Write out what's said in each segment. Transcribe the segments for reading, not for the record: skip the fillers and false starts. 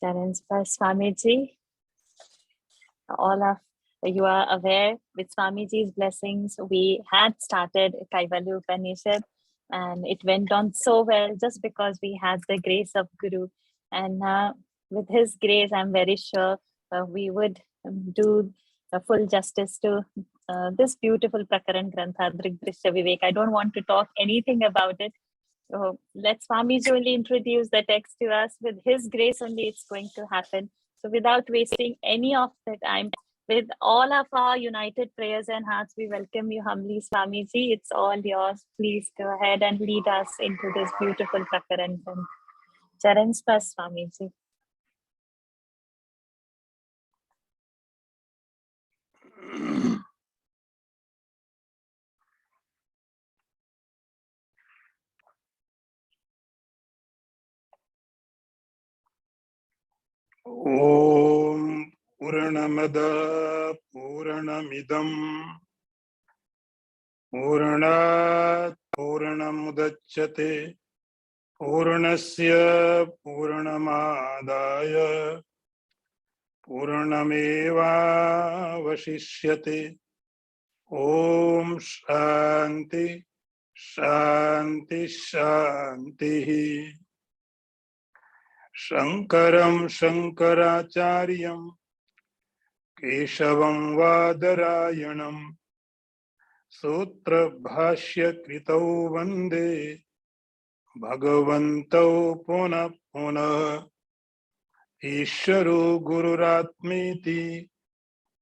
Charan's Swamiji, all of you are aware, with Swamiji's blessings, we had started Kaivalya Upanishad, and it went on so well just because we had the grace of Guru. And with his grace, I'm very sure we would do full justice to this beautiful Prakaran Grantha, DrgDrishya Vivek. I don't want to talk anything about it. So let Swamiji only introduce the text to us. With his grace only it's going to happen. So without wasting any of the time, with all of our united prayers and hearts, we welcome you humbly, Swamiji. It's all yours. Please go ahead and lead us into this beautiful Prakaran. Charan Spas, Swamiji. Om Purnamada Purnamidam Purnat Purnamudachyate Purnasya Purnamadaya Purnameva Vashishyate. Om Shanti Shanti Shanti. Shankaram Shankaracharyam Keshavam Vadarayanam Sutra Bhashya Kritau Vande Bhagavantau Puna Puna Ishwaru Gururatmiti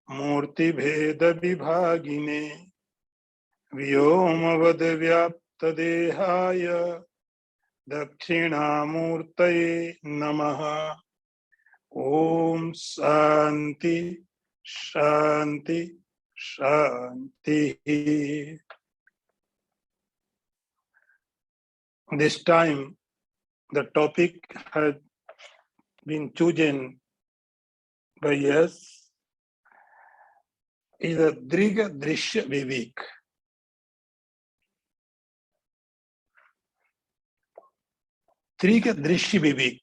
Murti Bheda Vibhagine Vyomavad Vyapta Dehaya Dakshinamurtaye Namaha. Om Shanti Shanti Shanti. This time the topic has been chosen by us is a DrgDrishya Vivek. DrgDrishya Vivek.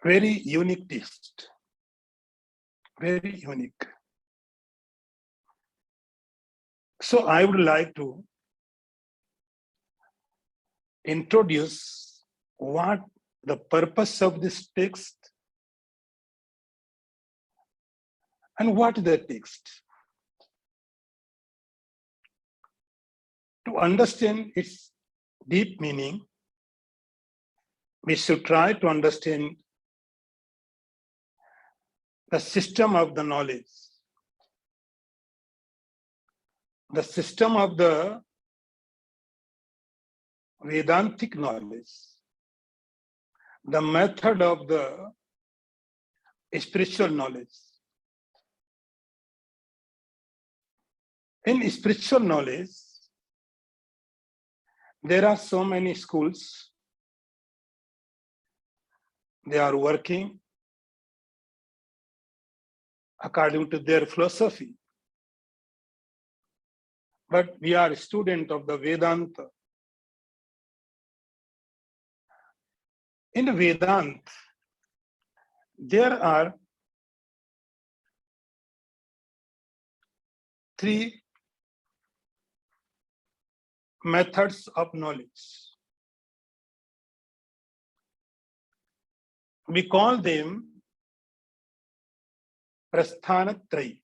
Very unique text. Very unique. So I would like to introduce what the purpose of this text and what is the text. To understand its deep meaning, we should try to understand the system of the knowledge, the system of the Vedantic knowledge, the method of the spiritual knowledge. In spiritual knowledge, there are so many schools. They are working according to their philosophy. But we are a student of the Vedanta. In Vedanta, there are three methods of knowledge. We call them Prasthanatrayi.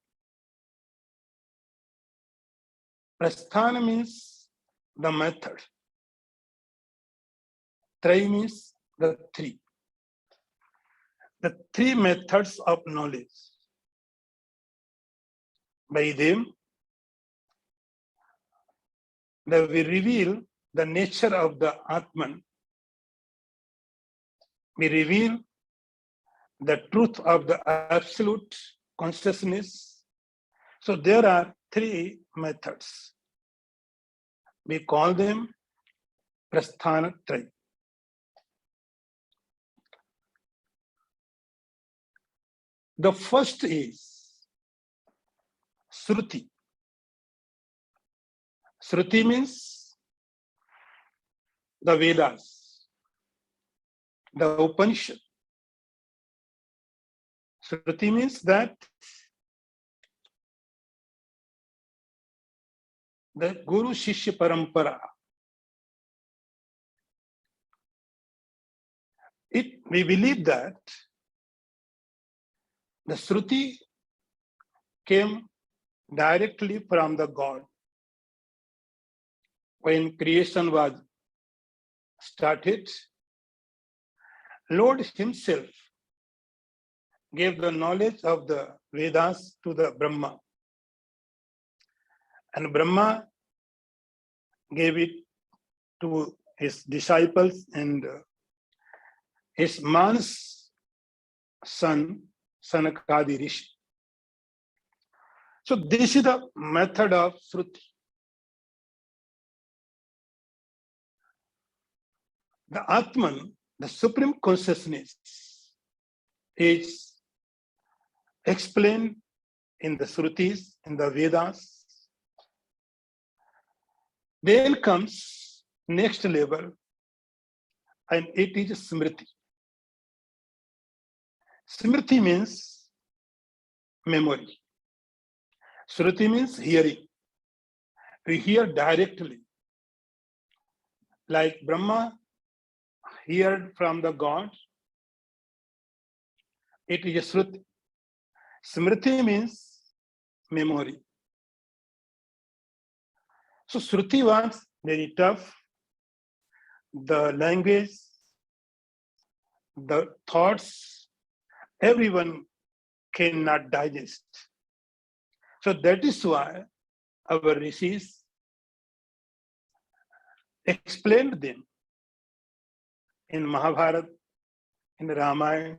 Prasthana means the method. Trayi means the three. The three methods of knowledge. By them, that we reveal the nature of the Atman. We reveal the truth of the absolute consciousness. So there are three methods. We call them Prasthanatrayi. The first is Shruti. Shruti means the Vedas. the Upanishad. Shruti means that the Guru Shishya Parampara. We believe that the Shruti came directly from the God. When creation was started, Lord himself gave the knowledge of the Vedas to the Brahma. And Brahma gave it to his disciples and his man's son, Sanakadi Rishi. So this is the method of Shruti. The Atman, the supreme consciousness, is explained in the Shrutis, in the Vedas. Then comes next level, and it is Smriti. Smriti means memory. Shruti means hearing. We hear directly. Like Brahma heard from the God, it is Shruti. Smriti means memory. So Shruti was very tough. The language, the thoughts, everyone cannot digest. So that is why our rishis explained them in Mahabharata, in Ramayana,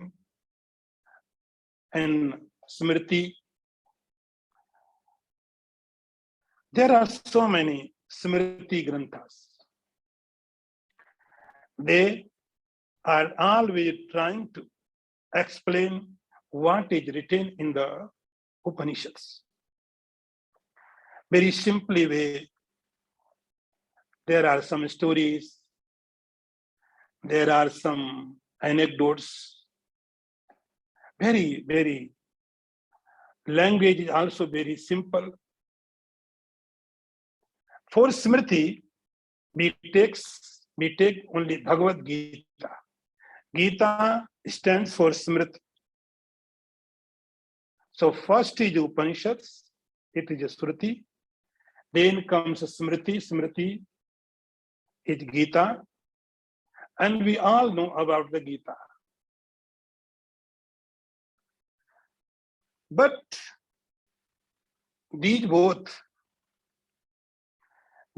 and Smriti. There are so many Smriti Granthas. They are always trying to explain what is written in the Upanishads. Very simply way, there are some stories, there are some anecdotes. Very, language is also very simple. For Smriti, we take only Bhagavad Gita. Gita stands for Smriti. So first is Upanishads, it is Shruti. Then comes Smriti. Smriti is Gita. And we all know about the Gita. But these both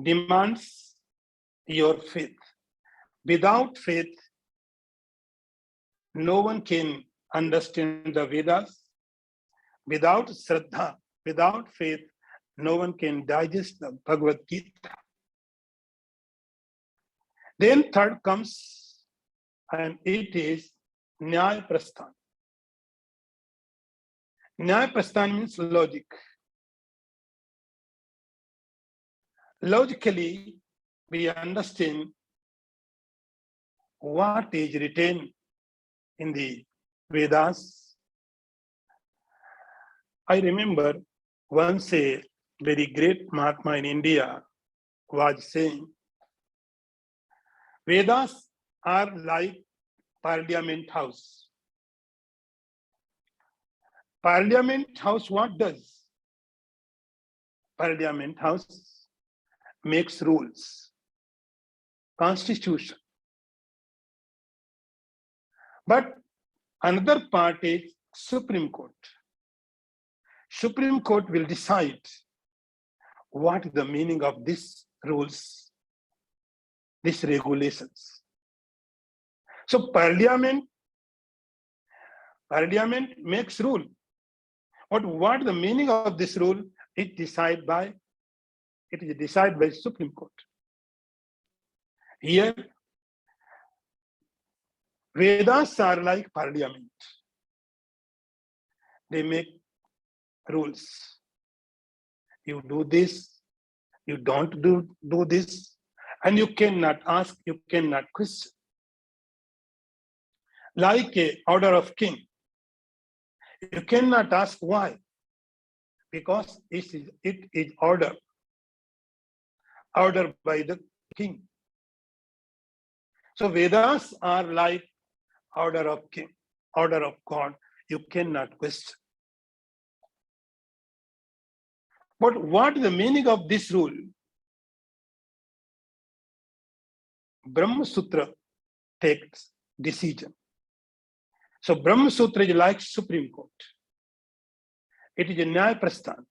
demands your faith. Without faith, no one can understand the Vedas. Without Shraddha, without faith, no one can digest the Bhagavad Gita. Then third comes, and it is Nyaya Prasthan. Nyaya Prasthan means logic. Logically, we understand what is written in the Vedas. I remember once a very great Mahatma in India was saying, Vedas are like Parliament House. Parliament House what does? Parliament House makes rules, constitution. But another part is Supreme Court. Supreme Court will decide what is the meaning of these rules, these regulations. So Parliament makes rule. But what the meaning of this rule? It is decided by Supreme Court. Here, Vedas are like Parliament. They make rules. You do this, you don't do this, and you cannot ask, you cannot question. like a order of king. You cannot ask why, because it is ordered by the king. So Vedas are like order of king, order of God. You cannot question. But what is the meaning of this rule? Brahma Sutra takes decision. So Brahma Sutra is like Supreme Court. It is a Nyaya Prasthan.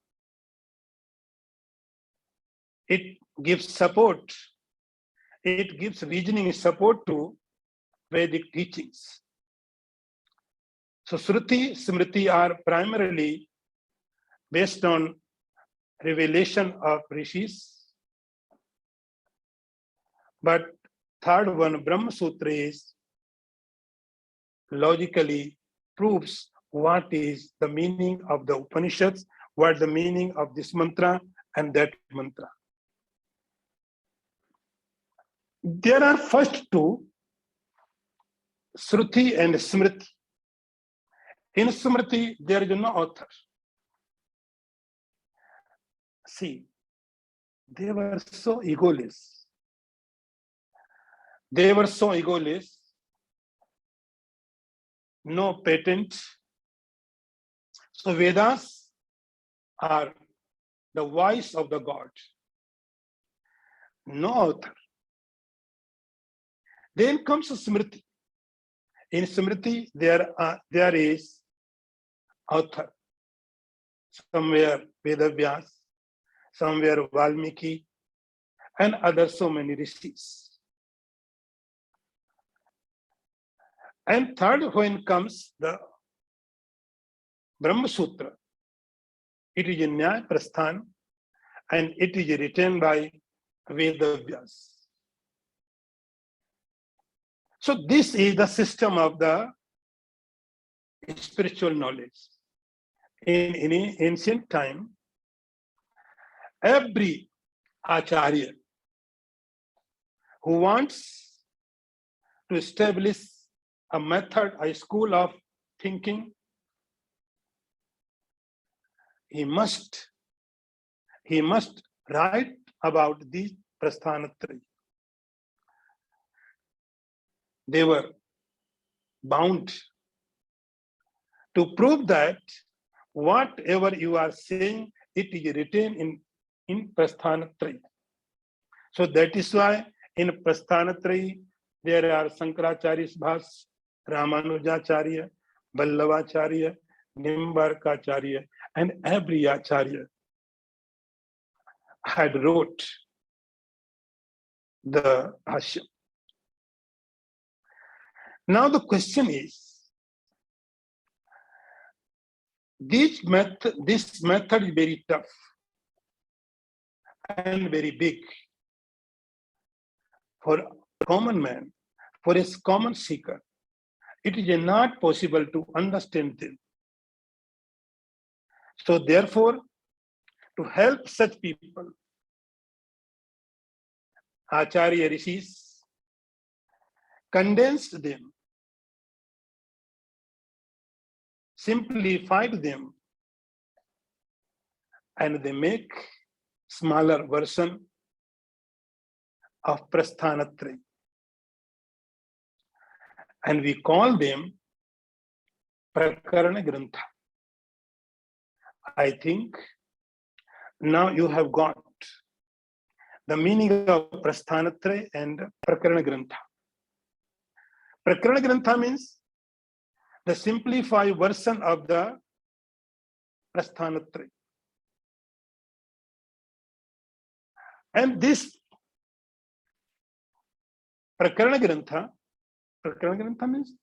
It gives support. It gives reasoning support to Vedic teachings. So Shruti, Smriti are primarily based on revelation of rishis. But third one, Brahma Sutra, is logically proves what is the meaning of the Upanishads, what the meaning of this mantra and that mantra. There are first two, Shruti and Smriti. In Smriti, there is no author. See, they were so egoless. They were so egoless. No patent. So Vedas are the voice of the God. No author. Then comes Smriti. In Smriti, there is author. Somewhere Vedavyas, somewhere Valmiki, and other so many rishis. And third, when comes the Brahma Sutra, it is a Nyaya Prasthan and it is written by Vedavyas. So this is the system of the spiritual knowledge. In ancient time, every acharya who wants to establish a method, a school of thinking, he must write about these Prasthanatraya. They were bound to prove that whatever you are saying, it is written in Prasthanatraya. So that is why in Prasthanatraya, there are Shankaracharya's Bhas, Ramanujacharya, Vallabhacharya, Nimbarkacharya, and every Acharya had wrote the Bhashya. Now the question is, this method is very tough and very big for a common man, for a common seeker. It is not possible to understand them. So therefore, to help such people, Acharya Rishis condensed them, simplified them, and they make smaller version of Prasthanatraya. And we call them Prakarana Grantha. I think now you have got the meaning of Prasthanatraya and Prakarana Grantha. Prakarana Grantha means the simplified version of the Prasthanatraya. And this Prakarana Grantha means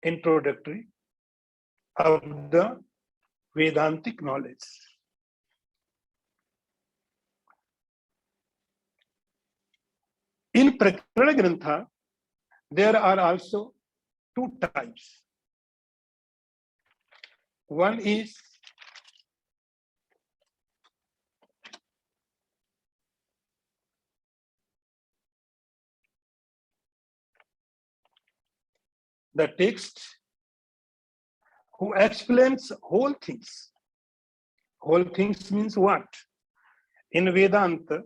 introductory of the Vedantic knowledge. In Prakarana Grantha, there are also two types. One is the text who explains whole things. Whole things means what? In Vedanta,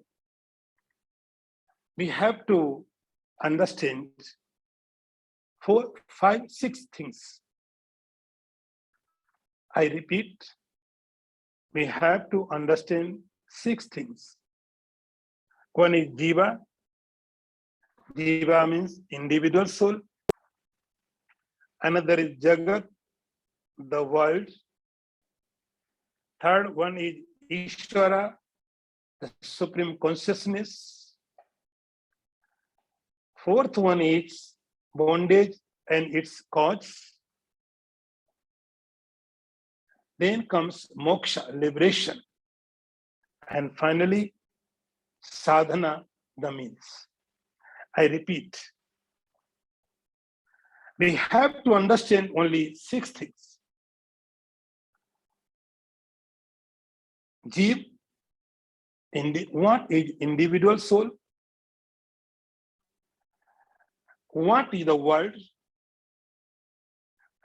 we have to understand 4, 5, 6 things. I repeat, we have to understand 6 things. One is Jiva. Jiva means individual soul. Another is Jagat, the world. Third one is Ishvara, the supreme consciousness. Fourth one is bondage and its cause. Then comes moksha, liberation. And finally, sadhana, the means. I repeat, we have to understand only 6 things. Jeev, what is individual soul? What is the world?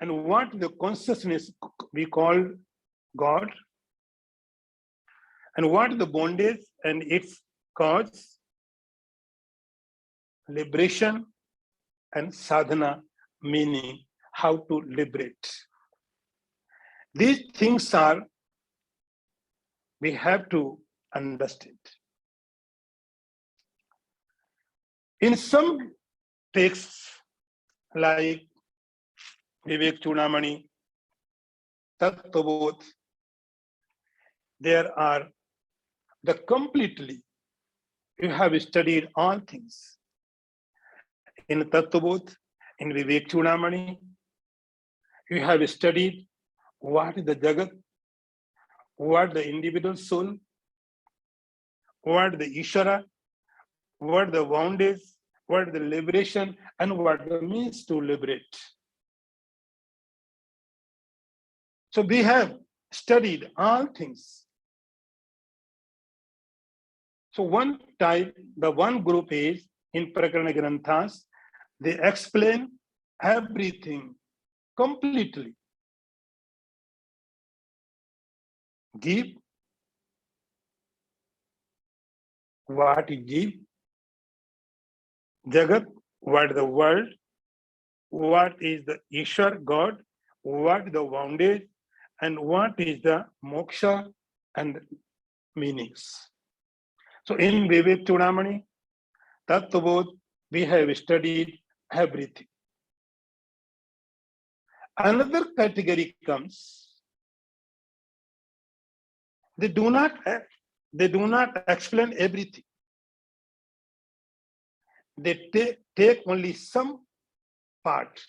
And what is the consciousness we call God? And what is the bondage and its cause? Liberation and sadhana, meaning how to liberate. These things are, we have to understand. In some texts like Vivek Chudamani, Tattvabodh, there are the completely, you have studied all things. In Tattvabodh, in Vivek Chudamani, you have studied what is the Jagat, what the individual soul, what the Ishvara, what the bondage, what the liberation, and what the means to liberate. So we have studied all things. So one type, the one group is in Prakarana Granthas, they explain everything completely. Jeev, what is Jeev? Jagat, what is the world? What is the Ishwar, God? What is the bondage? And what is the moksha and meanings? So in Vivek Chudamani, Tattvabodh, we have studied everything. Another category comes, they do not explain everything. They take only some part,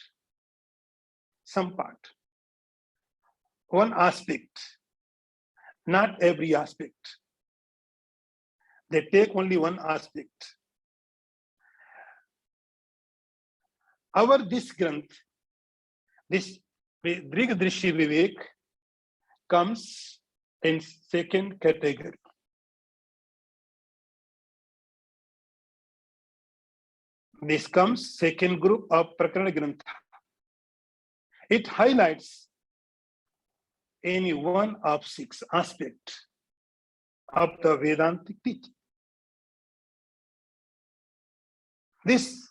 one aspect, not every aspect. They take only one aspect. This Granth, this DrgDrishya Vivek comes in second category. This comes second group of Prakarana Grantha. It highlights any one of 6 aspects of the Vedantic teaching. This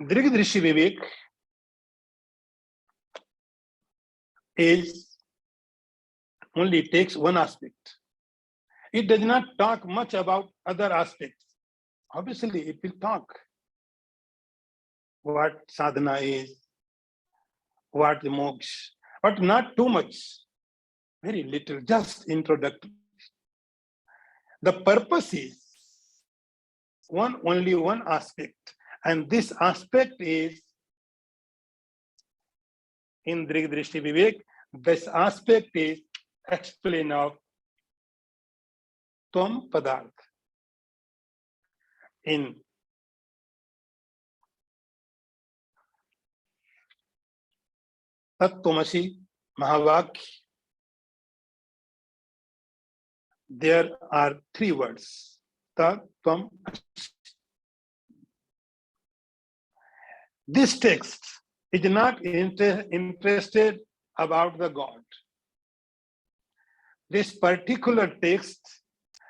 DrgDrishya Vivek is only takes one aspect. It does not talk much about other aspects. Obviously, it will talk what sadhana is, what the moksha, but not too much, very little, just introductory. The purpose is only one aspect, and this aspect is in DrgDrishya Vivek, this aspect is explain of Tvam Padarth. In Tattvamasi Mahavakya, there are 3 words. Tat, Tvam, Asi. This text is not interested about the God. This particular text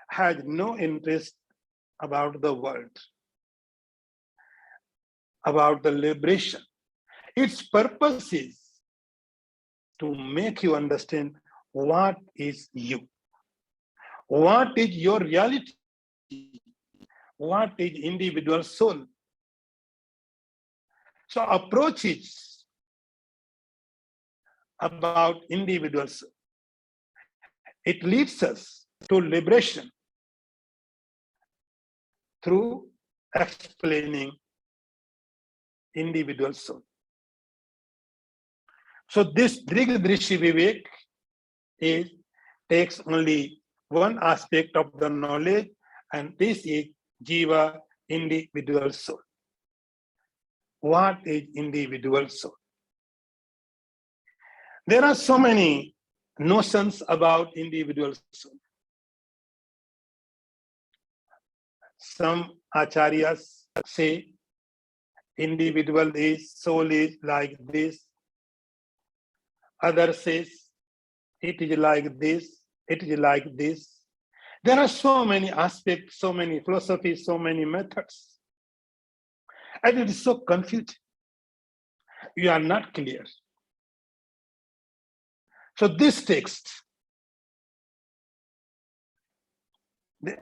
has no interest about the world, about the liberation. Its purpose is to make you understand what is you, what is your reality, what is individual soul. So approach is about individual soul. It leads us to liberation through explaining individual soul. So this DrgDrishya Vivek takes only one aspect of the knowledge, and this is Jiva, individual soul. What is individual soul? There are so many notions about individual soul. Some acharyas say individual soul is like this. Others says it is like this, it is like this. There are so many aspects, so many philosophies, so many methods. And it is so confusing. You are not clear. So this text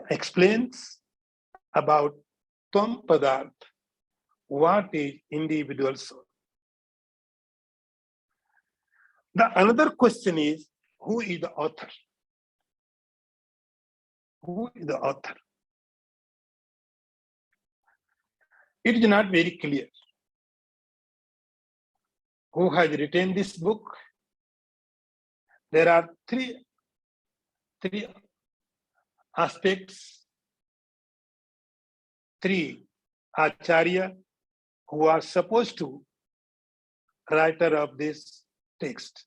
explains about Tvam Padarth, what is individual soul. The another question is, who is the author? Who is the author? It is not very clear. Who has written this book? There are three aspects, three acharya who are supposed to writer of this text.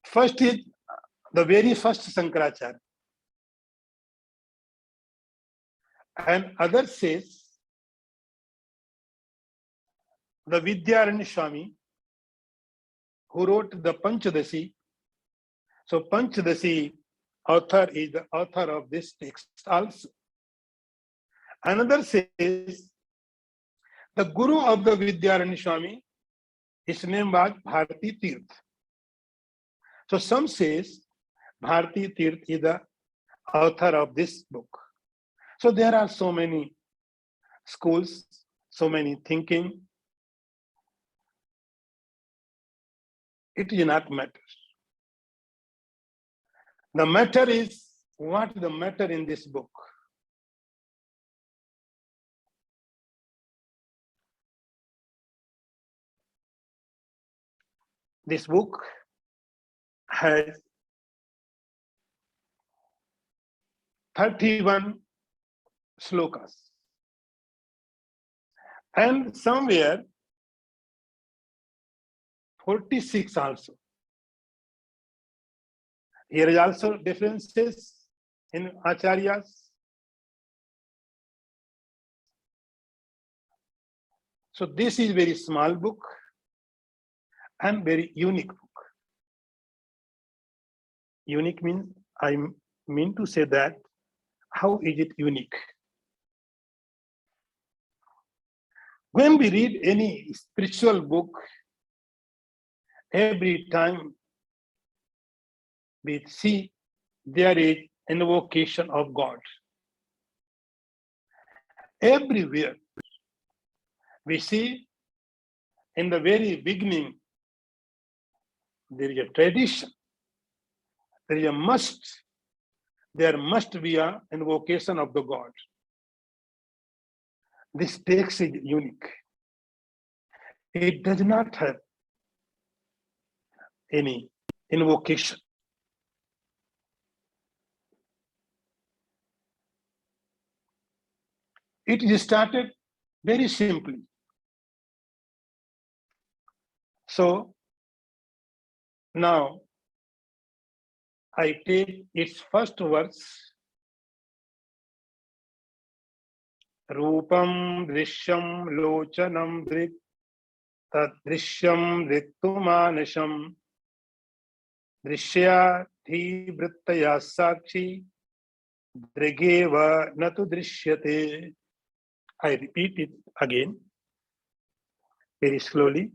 First is the very first Sankaracharya. And other says the Vidyaranya Swami who wrote the Panchadasi. So Panchadasi author is the author of this text also. Another says the Guru of the Vidyaranya Swami, his name was Bharati Tirth. So some says Bharati Tirth is the author of this book. So there are so many schools, so many thinking. It does not matter. The matter is what the matter in this book. This book has 31 slokas. And somewhere 46 also. Here is also differences in acharyas. So this is very small book and very unique book. Unique means, I mean to say that, how is it unique? When we read any spiritual book, every time we see there is invocation of God. Everywhere we see in the very beginning, there is a tradition, there is a must, there must be an invocation of the God. This text is unique. It does not have any invocation. It is started very simply. So now I take its first verse Rupam Drishyam Lochanam Drik Tat Drishyam Riktumanasham Drishya Thi Vrittaya Sakshi Drigeva Natu Drishyate. I repeat it again very slowly.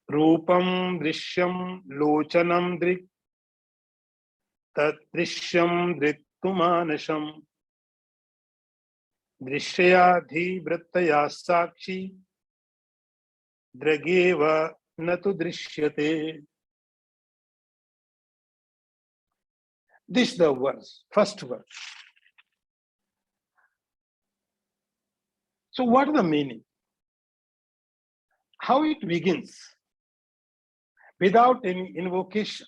Rupam Drishyam Lochanam Drik Tat Drishyam Riktumanasham Drishyadhi Vrittaya Sakshi Drageva Natu Drishyate. This is the verse, first verse. So what is the meaning? How it begins? Without any invocation,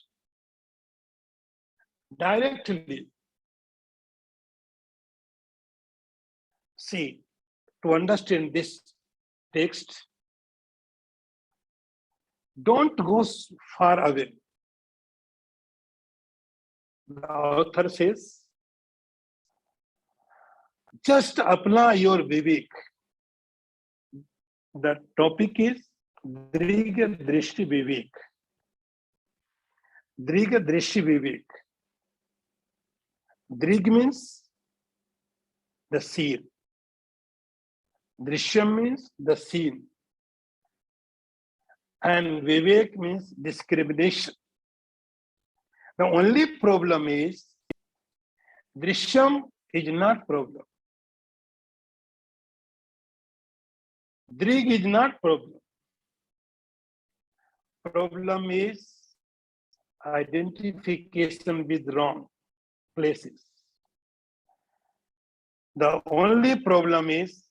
directly. See, to understand this text, don't go far away. The author says, just apply your Vivek. The topic is DrgDrishya Vivek. DrgDrishya Vivek. Drig means the seer. Drishyam means the seen. And Vivek means discrimination. The only problem is Drishyam is not problem. Drig is not problem. Problem is identification with wrong places. The only problem is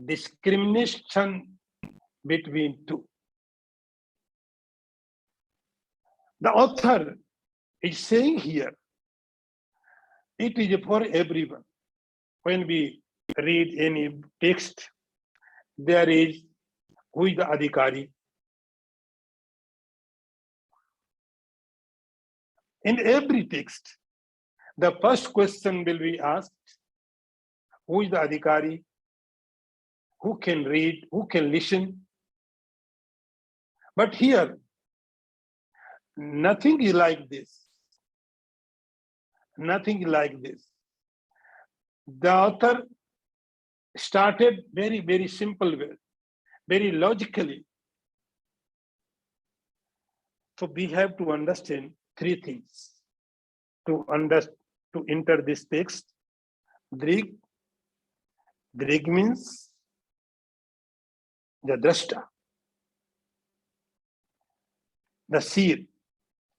discrimination between two. The author is saying here, it is for everyone. When we read any text, there is who is the adhikari. In every text, the first question will be asked, who is the adhikari? Who can read? Who can listen? But here, nothing is like this. Nothing is like this. The author started very, very simple way, very logically. So we have to understand three things to enter this text. Drig means the drashta, the seer,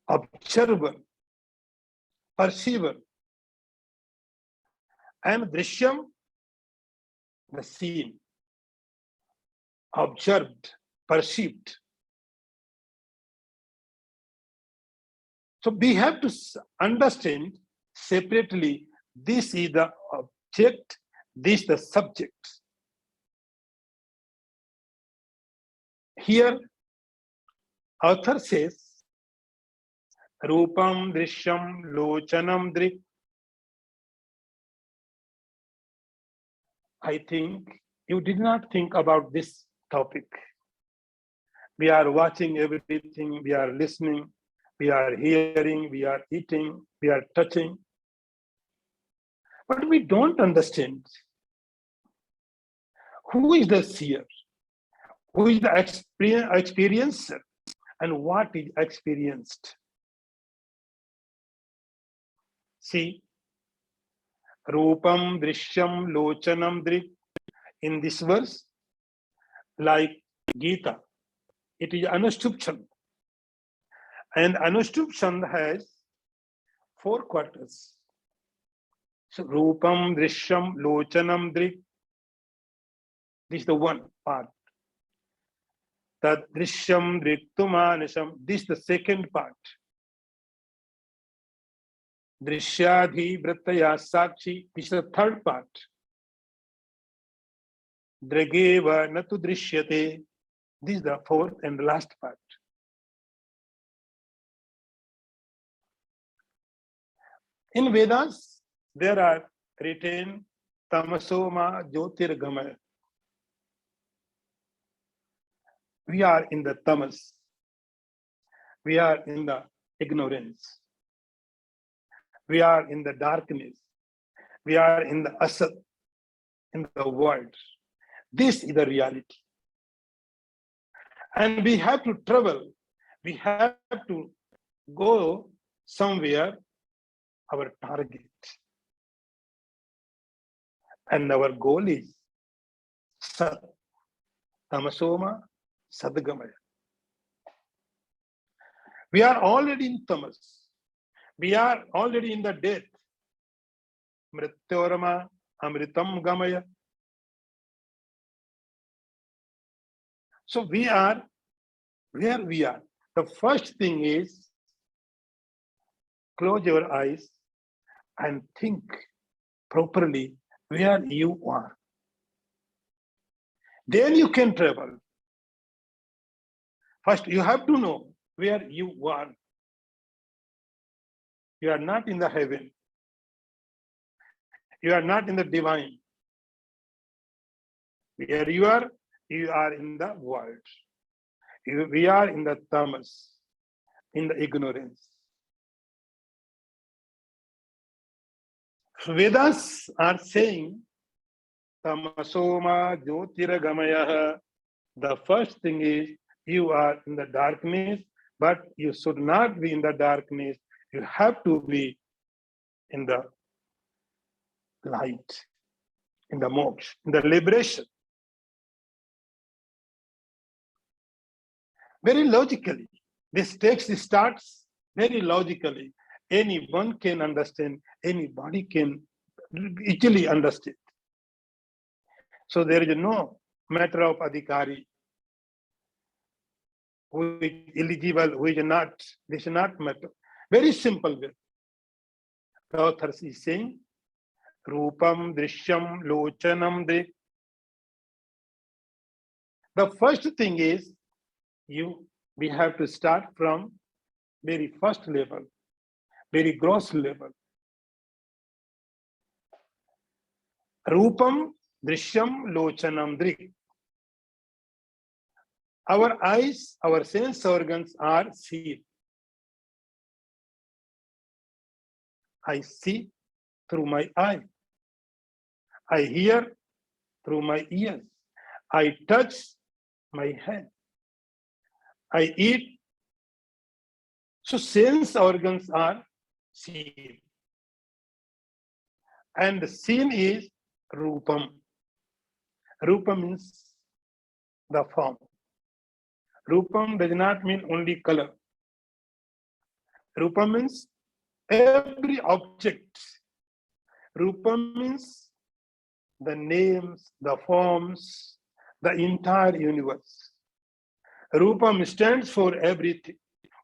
observer, perceiver, and drishyam, the seen, observed, perceived. So we have to understand separately, this is the object, this is the subject. Here, author says, Rupam Drishyam Lochanam Drik. I think you did not think about this topic. We are watching everything, we are listening, we are hearing, we are eating, we are touching. But we don't understand who is the seer, who is the experiencer, and what is experienced. See, Rupam Drishyam Lochanam Drik. In this verse, like Gita, it is Anushtup Chand. And Anushtup Chand has 4 quarters. So Rupam Drishyam Lochanam Drik. This is the one part. Tad Drishyam Driktumanasham. This is the second part. Drishyadhi Vrittaya Sakshi. This is the third part. Drageva Natu Drishyate. This is the fourth and last part. In Vedas, there are written Tamasoma Jyotirgamaya. We are in the tamas. We are in the ignorance. We are in the darkness. We are in the asat, in the world. This is the reality. And we have to travel. We have to go somewhere, our target. And our goal is Sat, Tamasoma, Sadgamaya. We are already in tamas. We are already in the death. Mrityorama, Amritam Gamaya. So we are where we are. The first thing is close your eyes and think properly where you are. Then you can travel. First, you have to know where you are. You are not in the heaven. You are not in the divine. Where you are in the world. We are in the tamas, in the ignorance. Vedas are saying, Tamasoma Jyotirgamaya. The first thing is you are in the darkness, but you should not be in the darkness. You have to be in the light, in the moksha, in the liberation. Very logically, this text starts very logically. Anyone can understand, anybody can easily understand. So there is no matter of adhikari, who is eligible, who is not. This is not matter. Very simple way. The author is saying, Rupam Drishyam Lochanam De. The first thing is, we have to start from very first level, very gross level. Rupam Drishyam Lochanam Drik. Our eyes, our sense organs are seen. I see through my eye. I hear through my ears. I touch my hand. I eat. So sense organs are seen. And the seen is Rupam. Rupam means the form. Rupam does not mean only color. Rupam means every object. Rupam means the names, the forms, the entire universe. Rupam stands for everything.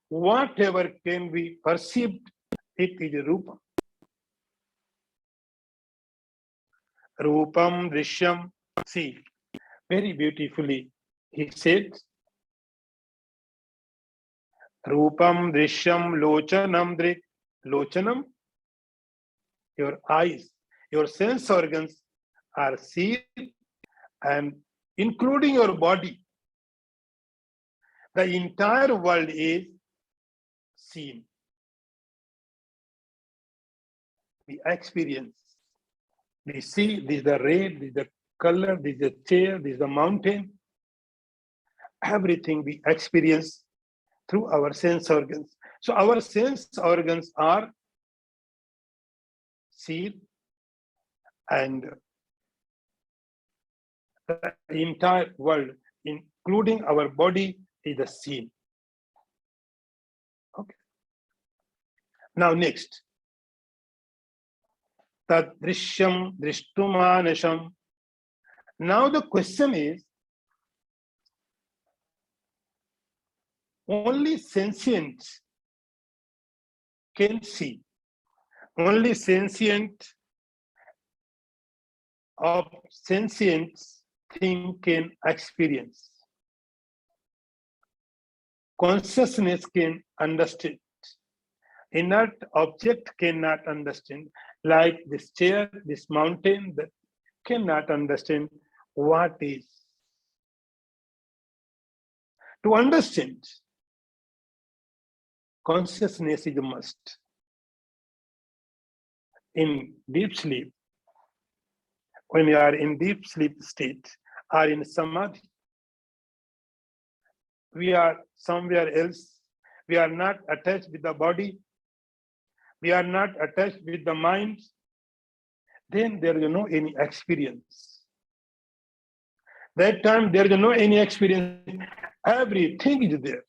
Whatever can be perceived, it is Rupam. Rupam Drishyam. See, very beautifully he said, Rupam Drishyam Lochanam Drik. Lochanam, your eyes, your sense organs are seen, and including your body. The entire world is seen. We experience. We see, this is the red, this is the color, this is the chair, this is the mountain. Everything we experience through our sense organs. So our sense organs are seen, and the entire world, including our body, is the seen. Okay. Now next. Tad Drishyam Drishtumanasham. Now the question is, only sentient can see. Only sentient of sentient thing can experience. Consciousness can understand. Inert object cannot understand. like this chair, this mountain that cannot understand what is. To understand, consciousness is a must. In deep sleep, when you are in deep sleep state or in samadhi, we are somewhere else. We are not attached with the body. We are not attached with the mind. Then there is no any experience. That time there is no any experience. Everything is there.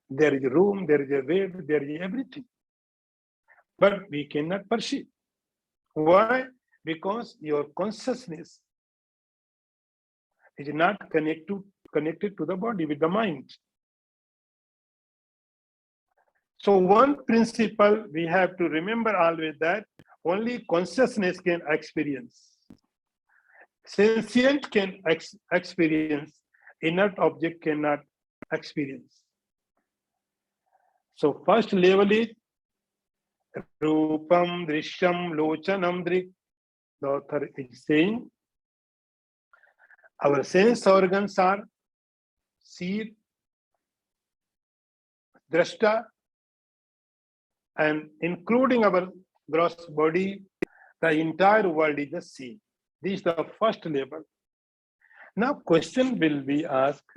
There is a room, there is a bed, there is everything. But we cannot perceive. Why? Because your consciousness is not connected to the body with the mind. So one principle we have to remember always, that only consciousness can experience. Sentient can experience, inert object cannot experience. So first level is Rupam, Drishyam, Lochanam, Drik. The author is saying our sense organs are see, drashta, and including our gross body, the entire world is the sea. This is the first level. Now question will be asked.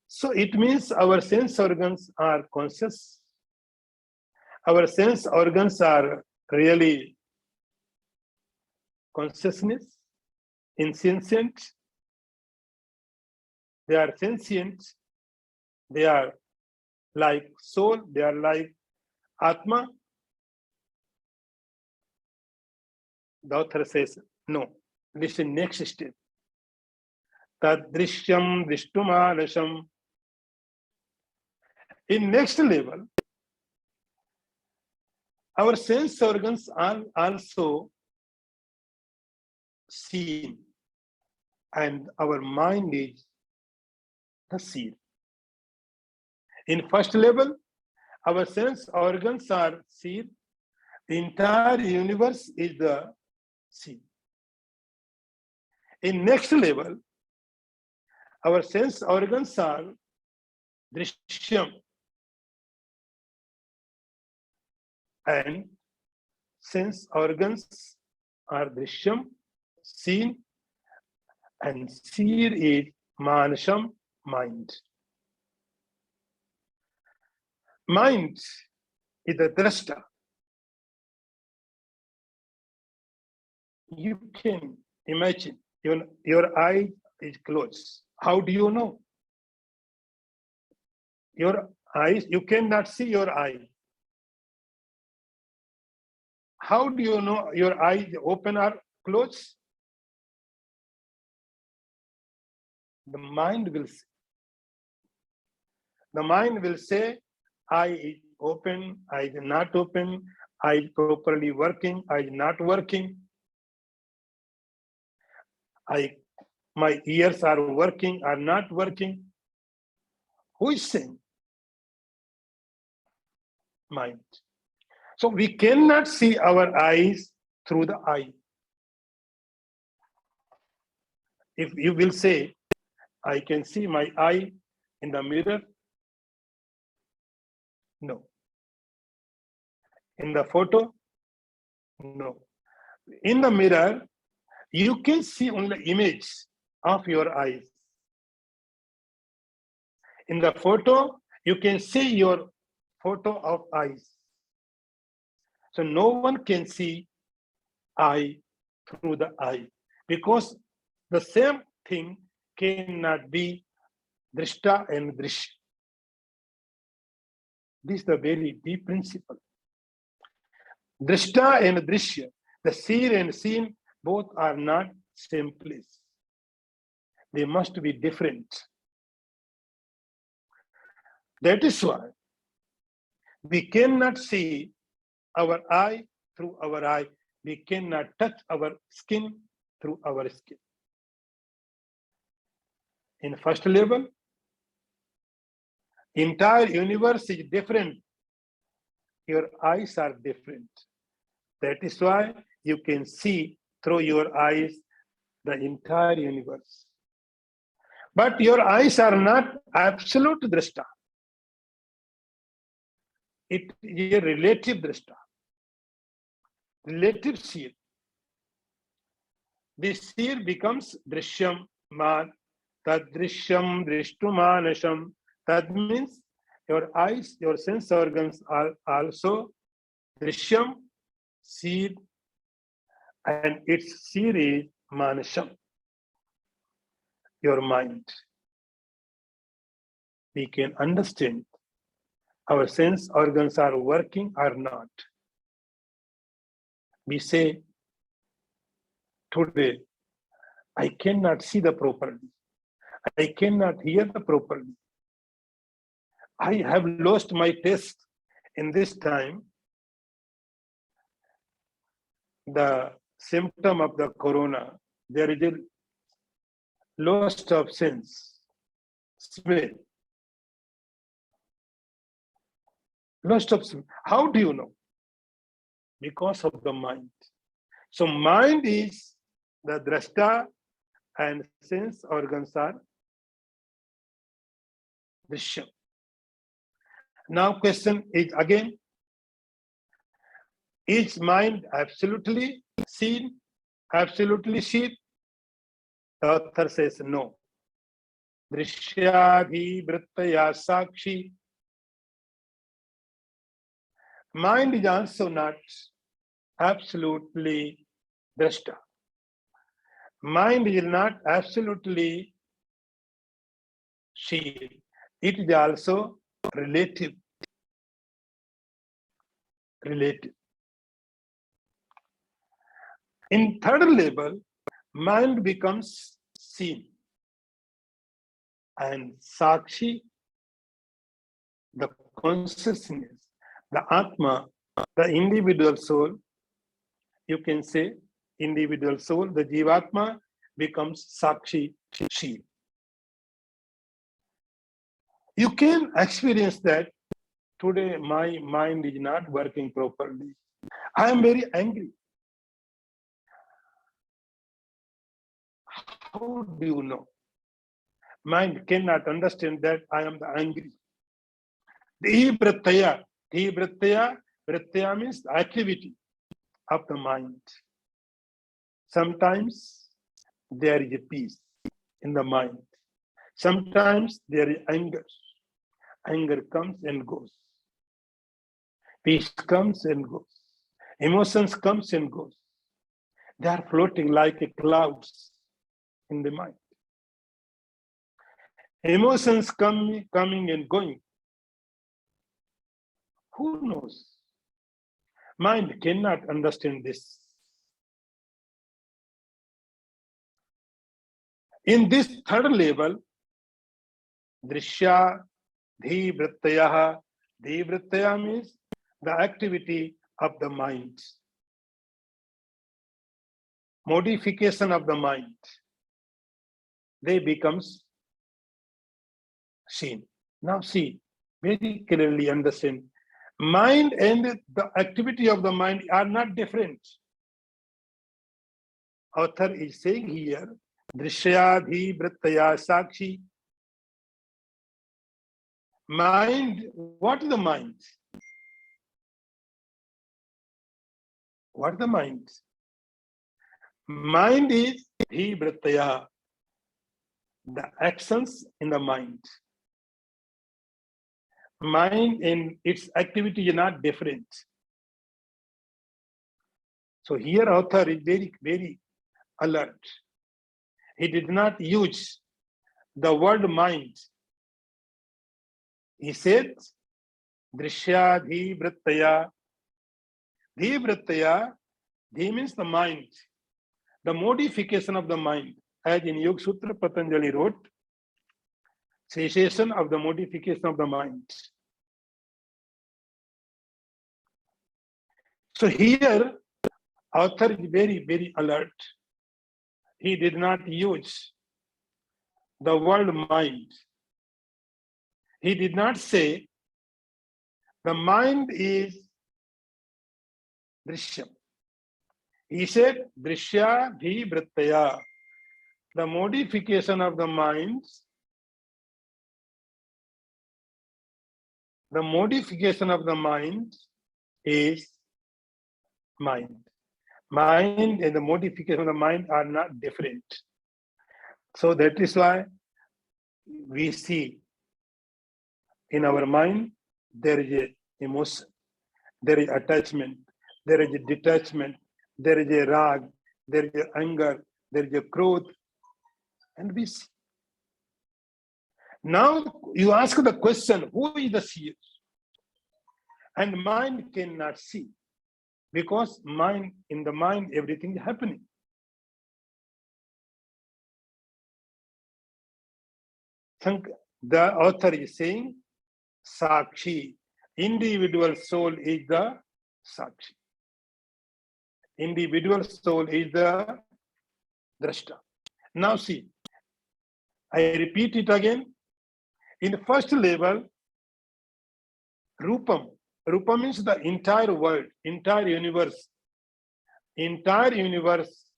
So it means our sense organs are conscious. Our sense organs are really consciousness, insentient. They are sentient. They are like soul. They are like Atma. The author says, no. Listen, next step. DrgDrishyam Vishtumanasham. In next level, our sense organs are also seen, and our mind is the seer. In first level, our sense organs are seer. The entire universe is the seer. In next level, our sense organs are Drishyam, and sense organs are Drishyam, seen, and seer is Manasham, mind. Mind is the drashta. You can imagine your eye is closed. How do you know? Your eyes, you cannot see your eye. How do you know your eyes open or closed? The mind will say. The mind will say, eye is open, eye is not open, eye is properly working, eye is not working. My ears are working or not working. Who is saying? Mind. So we cannot see our eyes through the eye. If you will say, I can see my eye in the mirror. No. In the photo? No. In the mirror, you can see only image of your eyes. In the photo, you can see your photo of eyes. So no one can see eye through the eye, because the same thing cannot be drishta and drishya. This is the very deep principle. Drishta and drishya, the seer and seen, both are not same place. They must be different. That is why we cannot see our eye through our eye. We cannot touch our skin through our skin. In first level, entire universe is different your eyes are different. That is why you can see through your eyes the entire universe. But your eyes are not absolute drishta. It is a relative drishta, relative seer. This seer becomes drishyam man, tad drishyam drishtumanasham. That means your eyes, your sense organs are also drishyam, seer, and its seer is manasham, your mind. We can understand our sense organs are working or not. We say, today, I cannot see the properly. I cannot hear the properly. I have lost my taste in this time. The symptom of the corona, there is a loss of sense, smell. Loss of smell. How do you know? Because of the mind. So mind is the drashta and sense organs are drishyam. Now question is again, is mind absolutely seen, absolutely seen? The author says no. Drishyadhi vrittaya sakshi. Mind is also not absolutely drashta. Mind is not absolutely seen. It is also relative. Relative. In third level, mind becomes seen. And sakshi, the consciousness, the atma, the individual soul, you can say individual soul, the jivatma becomes sakshi, she. You can experience that today my mind is not working properly. I am very angry. How do you know? Mind cannot understand that I am the angry. Vrittaya means the activity of the mind. Sometimes there is a peace in the mind. Sometimes there is anger. Anger comes and goes. Peace comes and goes. Emotions comes and goes. They are floating like clouds in the mind. Emotions coming and going. Who knows? Mind cannot understand this. In this third level, drishya, dhivrittaya. Dhivrittaya means the activity of the mind. Modification of the mind. They becomes seen. Now see, very clearly understand. Mind and the activity of the mind are not different. Author is saying here, drishyadhi vrittaya sakshi. Mind, what is the mind? What is the mind? Mind is dhi vrittaya, the actions in the mind. Mind and its activity are not different. So here author is very, very alert. He did not use the word mind. He said, drishya dhi vrittaya. Dhi vrittaya, dhi means the mind, the modification of the mind. As in Yoga Sutra, Patanjali wrote, cessation of the modification of the mind. So here, author is very, very alert. He did not use the word mind. He did not say the mind is Drishyam. He said, Drishya Vivrittaya, the modification of the mind, is mind. Mind and the modification of the mind are not different. So that is why we see in our mind there is a emotion, there is attachment, there is a detachment, there is a rag, there is a anger, there is a growth, and we see. Now you ask the question, who is the seer? And mind cannot see, because in the mind everything is happening. The author is saying, Sakshi, individual soul is the Sakshi. Individual soul is the Drashta. Now see, I repeat it again. In the first level, Rupam. Rupam means the entire world, entire universe. Entire universe,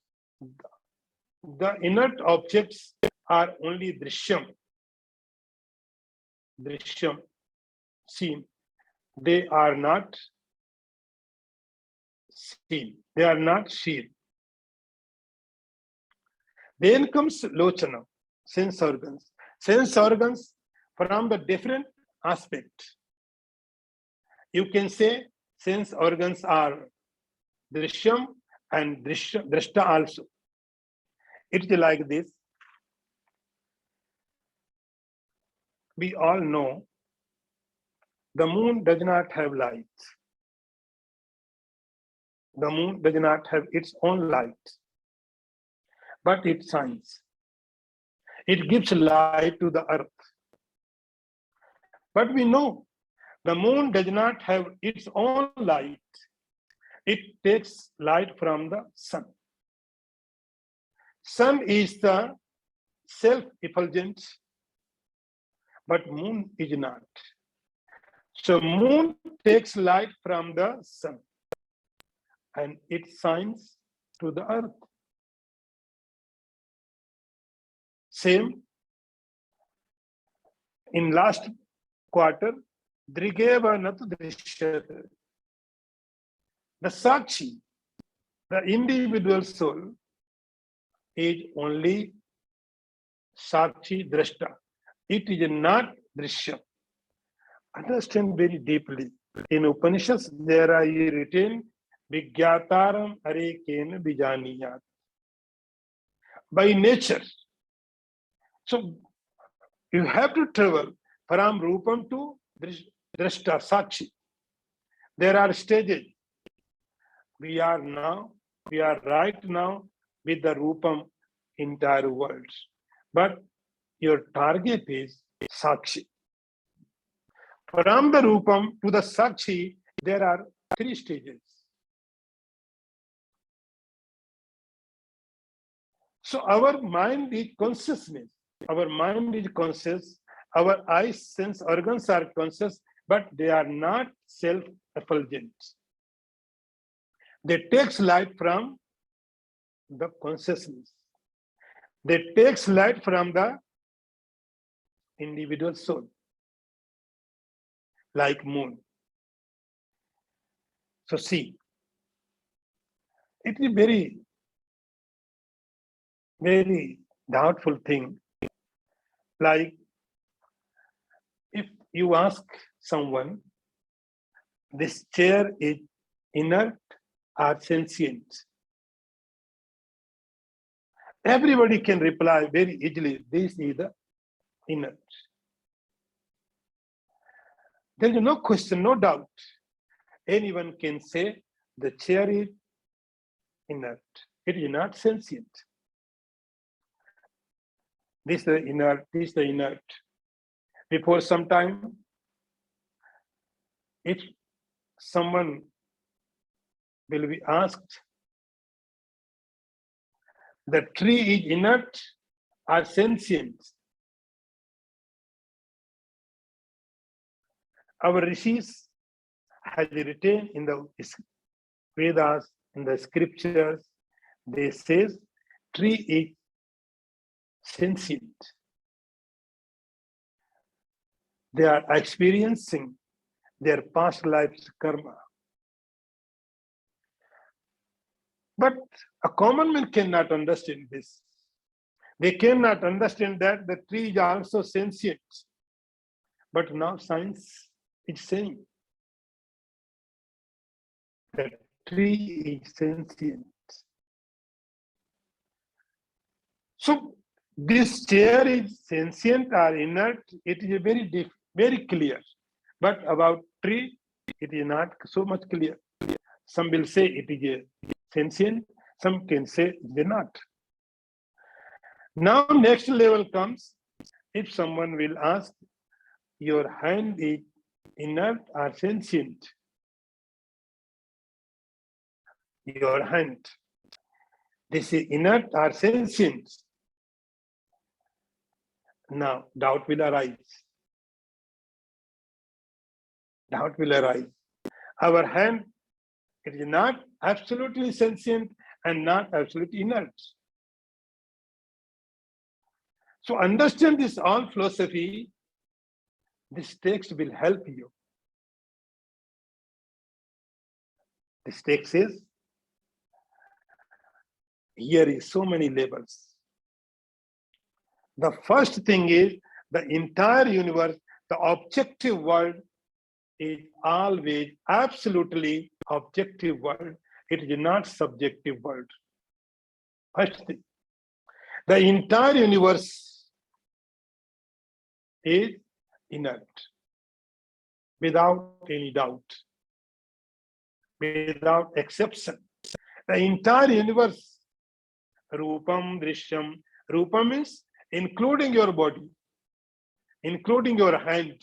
the inert objects are only Drishyam. Drishyam, seen. They are not seen. They are not seen. Then comes Lochana, sense organs. Sense organs from the different aspect. You can say sense organs are Drishyam and Drishta also. It is like this. We all know the moon does not have light. The moon does not have its own light, but it shines. It gives light to the earth. But we know the moon does not have its own light. It takes light from the sun. Sun is the self-effulgent, but moon is not. So moon takes light from the sun and it shines to the earth. Same in last quarter, DrgDrishya. The Sakshi, the individual soul, is only Sakshi Drashta. It is not Drishya. Understand very deeply. In Upanishads, there are written, Vigyataram Arekena Bijaniyat. By nature. So you have to travel from Rupam to Drashta, Sakshi. There are stages. We are right now with the Rupam entire world. But your target is Sakshi. From the Rupam to the Sakshi, there are 3 stages. So our mind is consciousness. Our mind is conscious. Our eyes, sense organs are conscious, but they are not self-effulgent. They take light from the consciousness. They take light from the individual soul, like moon. So see, it is very, very doubtful thing. Like if you ask someone, this chair is inert or sentient? Everybody can reply very easily, this is the inert. There is no question, no doubt. Anyone can say the chair is inert. It is not sentient. This is the inert, this is the inert. Before some time, if someone will be asked, the tree is inert or sentient? Our rishis has written in the Vedas, in the scriptures, they says tree is sentient. They are experiencing their past life's karma. But a common man cannot understand this. They cannot understand that the tree is also sentient. But now science is saying that tree is sentient. So this chair is sentient or inert, it is very clear. But about tree, it is not so much clear. Some will say it is sentient, some can say they not. Now next level comes, if someone will ask, your hand is inert or sentient? Your hand, this is inert or sentient? Now doubt will arise. Doubt will arise. Our hand, it is not absolutely sentient and not absolutely inert. So understand this all philosophy. This text will help you. This text says, here is so many levels. The first thing is the entire universe, the objective world is always absolutely objective world. It is not subjective world. First thing, the entire universe is inert, without any doubt, without exception. The entire universe, Rupam, Drishyam. Rupam means including your body, including your hand.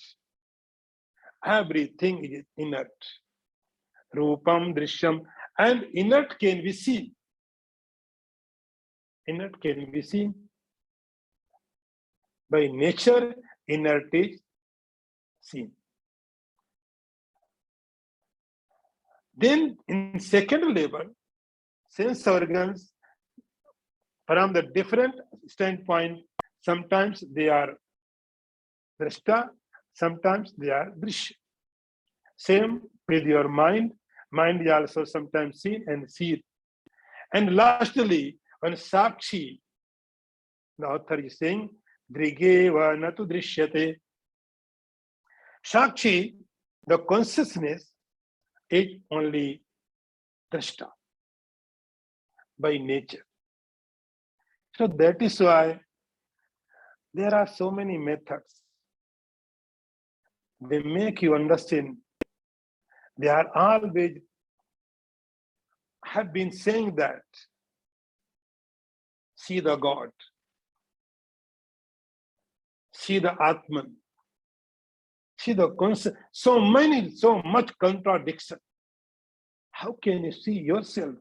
Everything is inert. Rupam, Drishyam, and inert can be seen. Inert can be seen. By nature, inert is seen. Then in second level, sense organs, from the different standpoint, sometimes they are drashta, sometimes they are drishya. Same with your mind. Mind is also sometimes seen and seen. And lastly, when sakshi, the author is saying, drigeva natu drishyate. Sakshi, the consciousness, is only drashta by nature. So that is why there are so many methods. They make you understand. They are always have been saying that. See the God. See the Atman. See the concept. So much contradiction. How can you see yourself?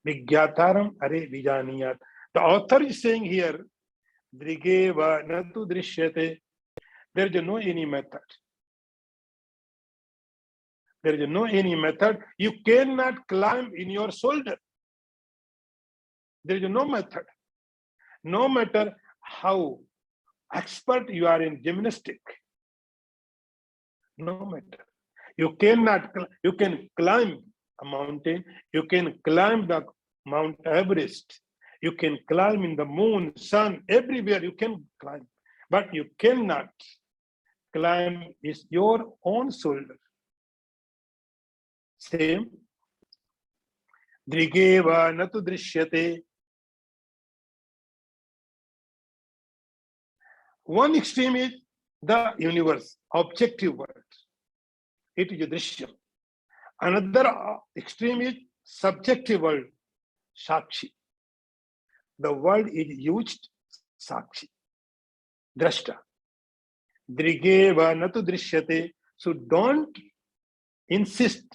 Vigyataram are vijaniyat. The author is saying here, drigeva natu drishyate. There is no any method. There is no any method. You cannot climb in your shoulder. There is no method. No matter how expert you are in gymnastic. No matter. You can climb a mountain. You can climb the Mount Everest. You can climb in the moon, sun, everywhere you can climb. But you cannot climb is your own shoulder. Same. Drigeva natu drishyate. One extreme is the universe, objective world. It is drishyam. Another extreme is subjective world, sakshi. The world is used sakshi, drashta. Drigeva natu drishyate. So don't insist